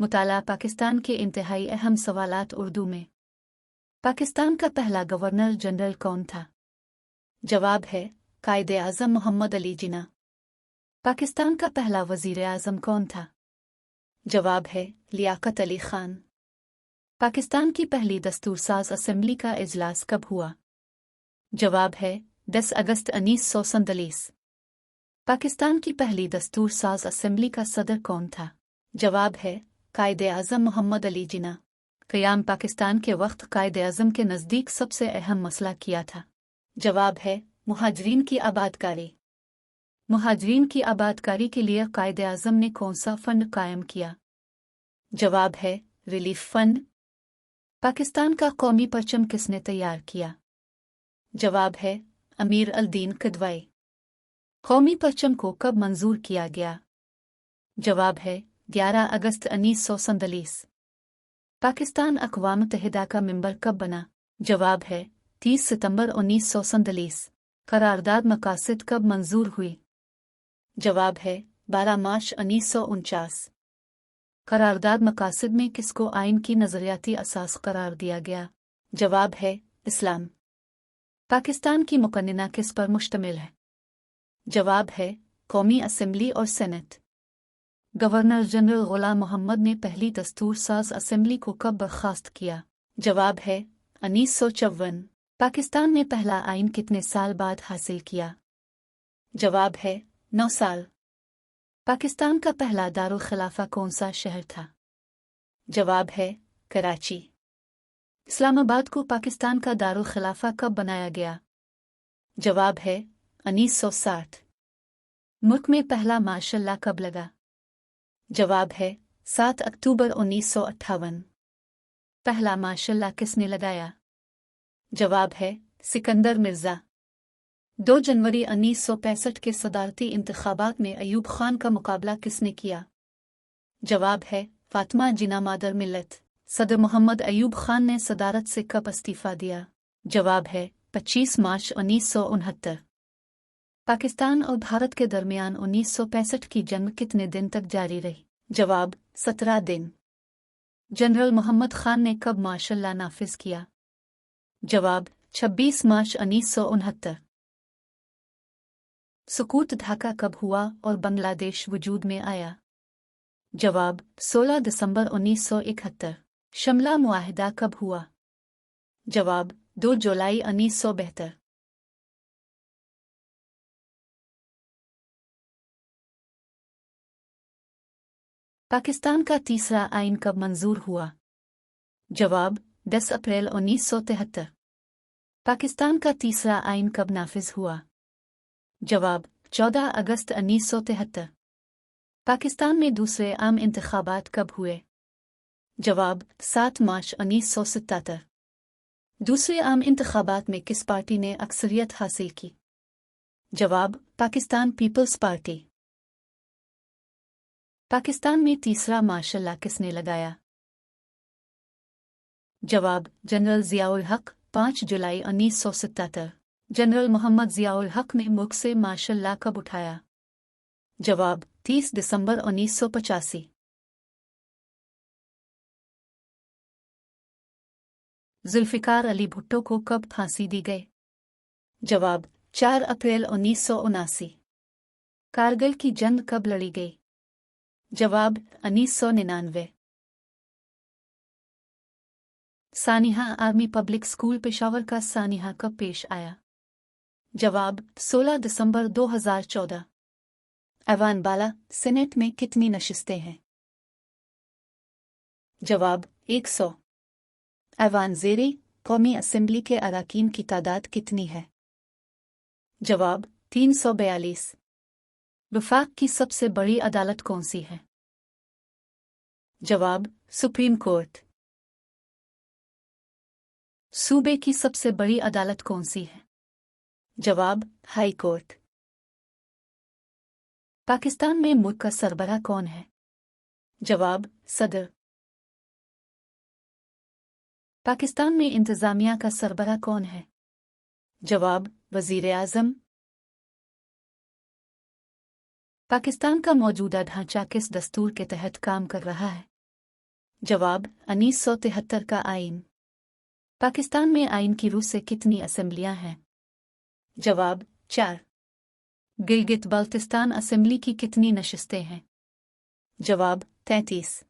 मुताला पाकिस्तान के इंतहाई अहम सवालात उर्दू में। पाकिस्तान का पहला गवर्नर जनरल कौन था? जवाब है कायदे आज़म मोहम्मद अली जिन्ना। पाकिस्तान का पहला वज़ीर आज़म कौन था? जवाब है लियाकत अली खान। पाकिस्तान की पहली दस्तूरसाज असेंबली का इजलास कब हुआ? जवाब है 10 अगस्त 1947। पाकिस्तान की पहली दस्तूरसाज असेंबली का सदर कौन था? जवाब है कायदे आज़म मोहम्मद अली जिन्ना। क़याम पाकिस्तान के वक्त कायदे आज़म के नज़दीक सबसे अहम मसला किया था? जवाब है मुहाजिरीन की आबादकारी। मुहाजिरीन की आबादकारी के लिए कायदे आज़म ने कौन सा फ़ंड कायम किया? जवाब है रिलीफ फ़ंड। पाकिस्तान का कौमी परचम किसने तैयार किया? जवाब है अमीर अल-दीन किदवाई। कौमी परचम को कब मंजूर किया गया? जवाब है 11 अगस्त 1947। पाकिस्तान अक़वाम मुत्तहिदा का मेंबर कब बना? जवाब है 30 सितंबर 1947। करारदाद मकासद कब मंजूर हुई? जवाब है 12 मार्च 1949। करारदाद मकासद में किसको आइन की नज़रियाती असास करार दिया गया? जवाब है इस्लाम। पाकिस्तान की मुकन्निना किस पर मुश्तमिल है? जवाब है कौमी असेंबली और सेनेट। गवर्नर जनरल ग़ुलाम मोहम्मद ने पहली दस्तूरसाज असेंबली को कब बर्खास्त किया? जवाब है 1954। पाकिस्तान ने पहला आइन कितने साल बाद हासिल किया? जवाब है 9 साल। पाकिस्तान का पहला दारुल खिलाफा कौन सा शहर था? जवाब है कराची। इस्लामाबाद को पाकिस्तान का दारुल खिलाफा कब बनाया गया? जवाब है 1960। मुल्क में पहला मार्शल लॉ कब लगा? जवाब है 7 अक्टूबर 1958। पहला मार्शल लॉ किसने लगाया? जवाब है सिकंदर मिर्ज़ा। 2 जनवरी 1965 के सदारती इंतखाबात में अयूब खान का मुकाबला किसने किया? जवाब है फातिमा जिन्ना मादर मिल्लत। सदर मोहम्मद अयूब खान ने सदारत से कब इस्तीफ़ा दिया? जवाब है 25 मार्च 1969। पाकिस्तान और भारत के दरमियान 1965 की जंग कितने दिन तक जारी रही? जवाब 17 दिन। जनरल मोहम्मद खान ने कब मार्शल लॉ नाफिज किया? जवाब 26 मार्च 1969। सुकूत ढाका कब हुआ और बांग्लादेश वजूद में आया? जवाब 16 दिसंबर 1971। शिमला मुआहिदा कब हुआ? जवाब 2 जुलाई 1972। पाकिस्तान का तीसरा आइन कब मंजूर हुआ? जवाब 10 अप्रैल 1973। पाकिस्तान का तीसरा आइन कब नाफिज हुआ? जवाब 14 अगस्त 1973। पाकिस्तान में दूसरे आम इंतखाबात कब हुए? जवाब 7 मार्च 1977। दूसरे आम इंतखाबात में किस पार्टी ने अक्सरियत हासिल की? जवाब पाकिस्तान पीपल्स पार्टी। पाकिस्तान में तीसरा मार्शल लॉ किसने लगाया? जवाब जनरल ज़ियाउल हक 5 जुलाई 1977। जनरल मोहम्मद ज़ियाउल हक ने मुल्क से मार्शल लॉ कब उठाया? जवाब 30 दिसंबर 1985। जुल्फ़िकार अली भुट्टो को कब फांसी दी गई? जवाब 4 अप्रैल 1979। कारगिल की जंग कब लड़ी गई? जवाब 1999। सानिहा आर्मी पब्लिक स्कूल पेशावर का सानिहा कब पेश आया? जवाब 16 दिसंबर 2014। ऐवान बाला सेनेट में कितनी नशिस्तें हैं? जवाब 100। ऐवान ज़ेरे कौमी असेंबली के अराकीन की तादाद कितनी है? जवाब 342। वफाक की सबसे बड़ी अदालत कौन सी है? जवाब सुप्रीम कोर्ट। सूबे की सबसे बड़ी अदालत कौन सी है? जवाब हाई कोर्ट। पाकिस्तान में मुल्क का सरबराह कौन है? जवाब सदर। पाकिस्तान में इंतजामिया का सरबराह कौन है? जवाब वजीर आज़म। पाकिस्तान का मौजूदा ढांचा किस दस्तूर के तहत काम कर रहा है? जवाब 1973 का आइन। पाकिस्तान में आइन की रूह से कितनी असेंबलियां हैं? जवाब 4। गिलगित बाल्टिस्तान असेंबली की कितनी नशिस्तें हैं? जवाब 33।